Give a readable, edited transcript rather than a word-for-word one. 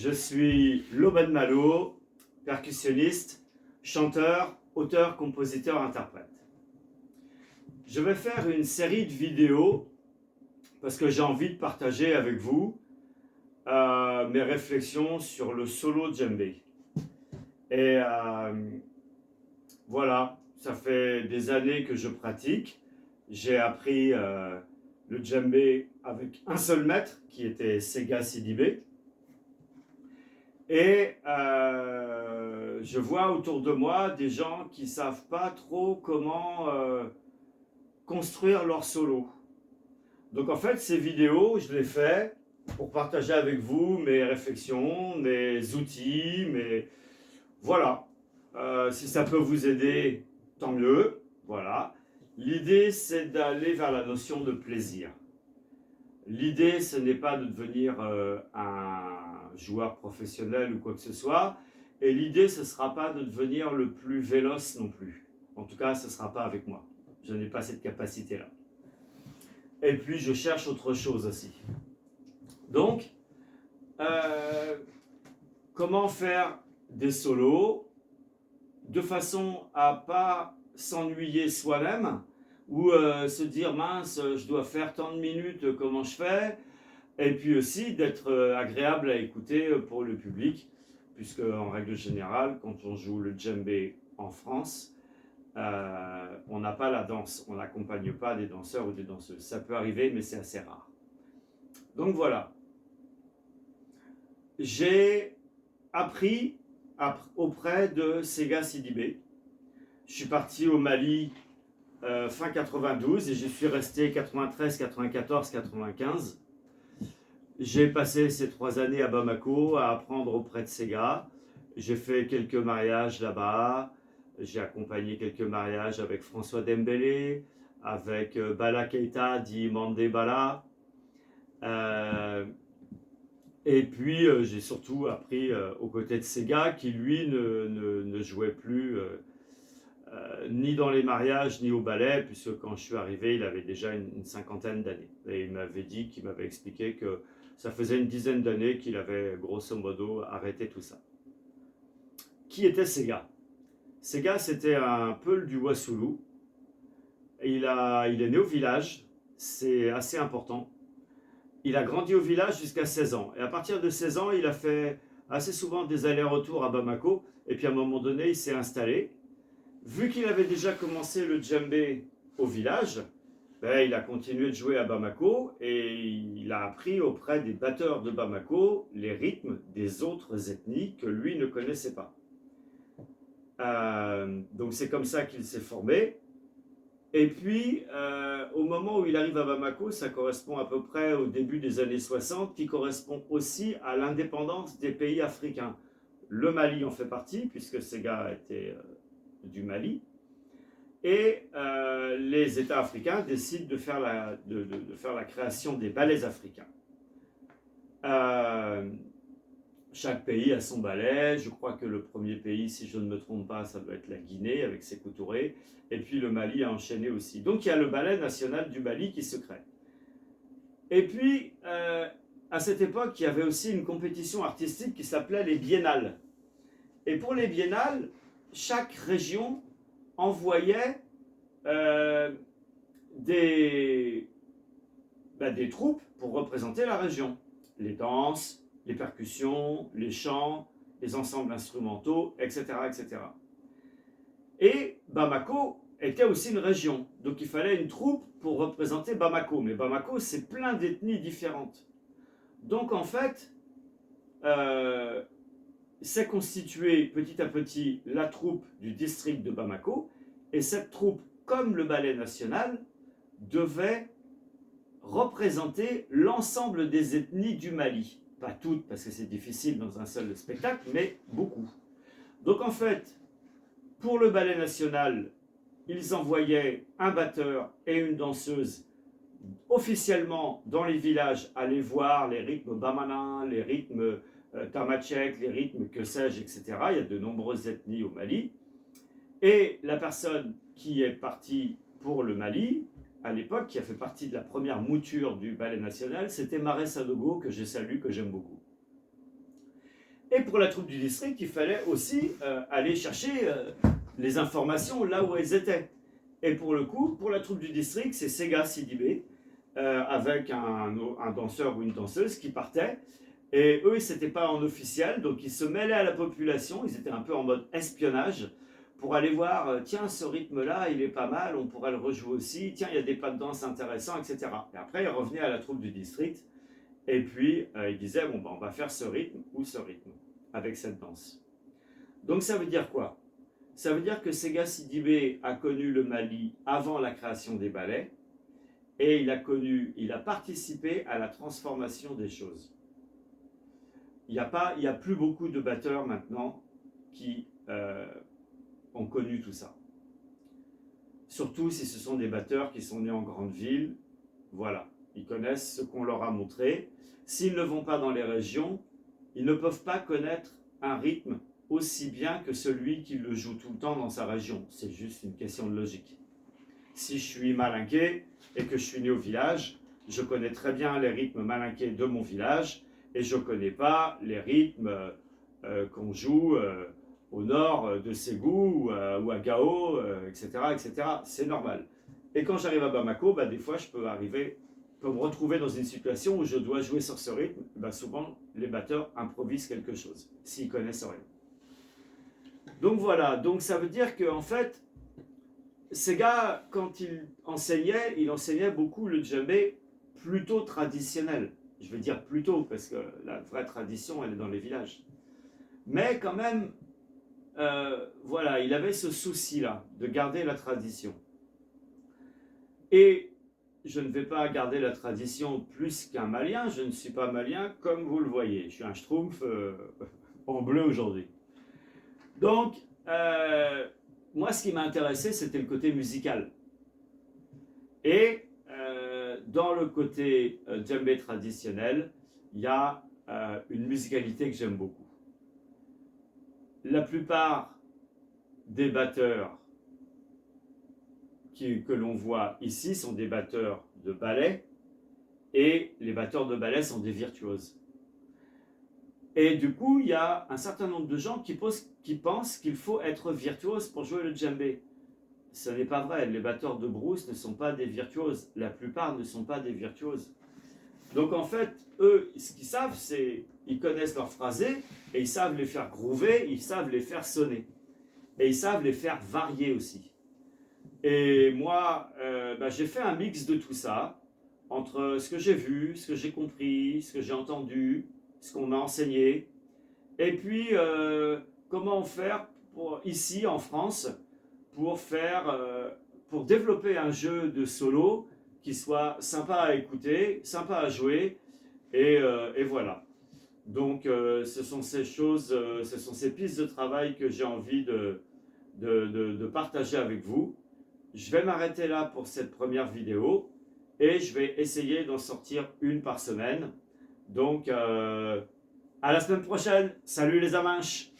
Je suis Loban Malo, percussionniste, chanteur, auteur, compositeur, interprète. Je vais faire une série de vidéos parce que j'ai envie de partager avec vous mes réflexions sur le solo djembé. Et voilà, ça fait des années que je pratique. J'ai appris le djembé avec un seul maître qui était Sega Sidibé. Et je vois autour de moi des gens qui ne savent pas trop comment construire leur solo. Donc en fait, ces vidéos, je les fais pour partager avec vous mes réflexions, mes outils, voilà. Si ça peut vous aider, tant mieux. Voilà. L'idée, c'est d'aller vers la notion de plaisir. L'idée, ce n'est pas de devenir un joueur professionnel ou quoi que ce soit. Et l'idée, ce ne sera pas de devenir le plus véloce non plus. En tout cas, ce ne sera pas avec moi. Je n'ai pas cette capacité-là. Et puis, je cherche autre chose aussi. Donc, comment faire des solos de façon à ne pas s'ennuyer soi-même ou se dire mince, je dois faire tant de minutes, comment je fais? Et puis aussi d'être agréable à écouter pour le public, puisque en règle générale, quand on joue le djembé en France, on n'a pas la danse, on n'accompagne pas des danseurs ou des danseuses. Ça peut arriver, mais c'est assez rare. Donc voilà. J'ai appris auprès de Sega Sidibé. Je suis parti au Mali fin 92 et j'y suis resté 93, 94, 95. J'ai passé ces 3 années à Bamako à apprendre auprès de Sega. J'ai fait quelques mariages là-bas. J'ai accompagné quelques mariages avec François Dembélé, avec Bala Keita, dit Mandé Bala. Et puis j'ai surtout appris aux côtés de Sega qui lui ne jouait plus ni dans les mariages ni au ballet, puisque quand je suis arrivé il avait déjà une cinquantaine d'années. Et il m'avait dit, qu'il m'avait expliqué que ça faisait une dizaine d'années qu'il avait grosso modo arrêté tout ça. Qui était Sega? Sega, c'était un peul du Wassoulou. Il est né au village, c'est assez important. Il a grandi au village jusqu'à 16 ans. Et à partir de 16 ans, il a fait assez souvent des allers-retours à Bamako. Et puis à un moment donné, il s'est installé. Vu qu'il avait déjà commencé le djembé au village, il a continué de jouer à Bamako et il a appris auprès des batteurs de Bamako les rythmes des autres ethnies que lui ne connaissait pas. Donc c'est comme ça qu'il s'est formé. Et puis, au moment où il arrive à Bamako, ça correspond à peu près au début des années 60, qui correspond aussi à l'indépendance des pays africains. Le Mali en fait partie, puisque Sega était du Mali. Et les États africains décident de faire la création des ballets africains. Chaque pays a son ballet. Je crois que le premier pays, si je ne me trompe pas, ça doit être la Guinée avec ses coutourés. Et puis le Mali a enchaîné aussi. Donc il y a le ballet national du Mali qui se crée. Et puis, à cette époque, il y avait aussi une compétition artistique qui s'appelait les biennales. Et pour les biennales, chaque région envoyait des troupes pour représenter la région. Les danses, les percussions, les chants, les ensembles instrumentaux, etc., etc. Et Bamako était aussi une région, donc il fallait une troupe pour représenter Bamako. Mais Bamako, c'est plein d'ethnies différentes. Donc en fait, s'est constituée petit à petit la troupe du district de Bamako, et cette troupe, comme le ballet national, devait représenter l'ensemble des ethnies du Mali. Pas toutes, parce que c'est difficile dans un seul spectacle, mais beaucoup. Donc en fait, pour le ballet national, ils envoyaient un batteur et une danseuse officiellement dans les villages aller voir les rythmes bamana, les rythmes tamachek, les rythmes que sais-je, etc. Il y a de nombreuses ethnies au Mali. Et la personne qui est partie pour le Mali, à l'époque, qui a fait partie de la première mouture du ballet national, c'était Maré Sadogo, que je salue, que j'aime beaucoup. Et pour la troupe du district, il fallait aussi aller chercher les informations là où elles étaient. Et pour le coup, pour la troupe du district, c'est Sega Sidibé, avec un danseur ou une danseuse qui partait. Et eux, c'était pas en officiel, donc ils se mêlaient à la population, ils étaient un peu en mode espionnage, pour aller voir, tiens, ce rythme-là, il est pas mal, on pourrait le rejouer aussi, tiens, il y a des pas de danse intéressants, etc. Et après, ils revenaient à la troupe du district, et puis ils disaient, bon, ben, on va faire ce rythme ou ce rythme, avec cette danse. Donc ça veut dire quoi? Ça veut dire que Sega Sidibé a connu le Mali avant la création des ballets, et il a participé à la transformation des choses. Il n'y a plus beaucoup de batteurs maintenant qui ont connu tout ça. Surtout si ce sont des batteurs qui sont nés en grande ville. Voilà, ils connaissent ce qu'on leur a montré. S'ils ne vont pas dans les régions, ils ne peuvent pas connaître un rythme aussi bien que celui qui le joue tout le temps dans sa région. C'est juste une question de logique. Si je suis malinqué et que je suis né au village, je connais très bien les rythmes malinqués de mon village et je ne connais pas les rythmes qu'on joue au nord de Ségou ou à Gao, etc., etc. C'est normal. Et quand j'arrive à Bamako, des fois je peux me retrouver dans une situation où je dois jouer sur ce rythme. Souvent, les batteurs improvisent quelque chose, s'ils connaissent rien. Donc voilà, donc ça veut dire qu'en fait, ces gars, quand il enseignait beaucoup le djembé plutôt traditionnel. Je veux dire plutôt, parce que la vraie tradition, elle est dans les villages. Mais quand même, voilà, il avait ce souci-là, de garder la tradition. Et je ne vais pas garder la tradition plus qu'un Malien, je ne suis pas Malien, comme vous le voyez. Je suis un Schtroumpf en bleu aujourd'hui. Donc, moi, ce qui m'a intéressé, c'était le côté musical. Et dans le côté djembé traditionnel, il y a une musicalité que j'aime beaucoup. La plupart des batteurs que l'on voit ici sont des batteurs de ballet, et les batteurs de ballet sont des virtuoses. Et du coup, il y a un certain nombre de gens qui pensent qu'il faut être virtuose pour jouer le djembé. Ce n'est pas vrai, les batteurs de brousse ne sont pas des virtuoses, la plupart ne sont pas des virtuoses. Donc en fait, eux, ce qu'ils savent, c'est ils connaissent leurs phrasés, et ils savent les faire groover, ils savent les faire sonner. Et ils savent les faire varier aussi. Et moi, j'ai fait un mix de tout ça, entre ce que j'ai vu, ce que j'ai compris, ce que j'ai entendu, ce qu'on m'a enseigné, et puis comment faire ici en France pour développer un jeu de solo qui soit sympa à écouter, sympa à jouer, et voilà. Donc ce sont ces choses, ce sont ces pistes de travail que j'ai envie de partager avec vous. Je vais m'arrêter là pour cette première vidéo, et je vais essayer d'en sortir une par semaine. Donc à la semaine prochaine, salut les amanches!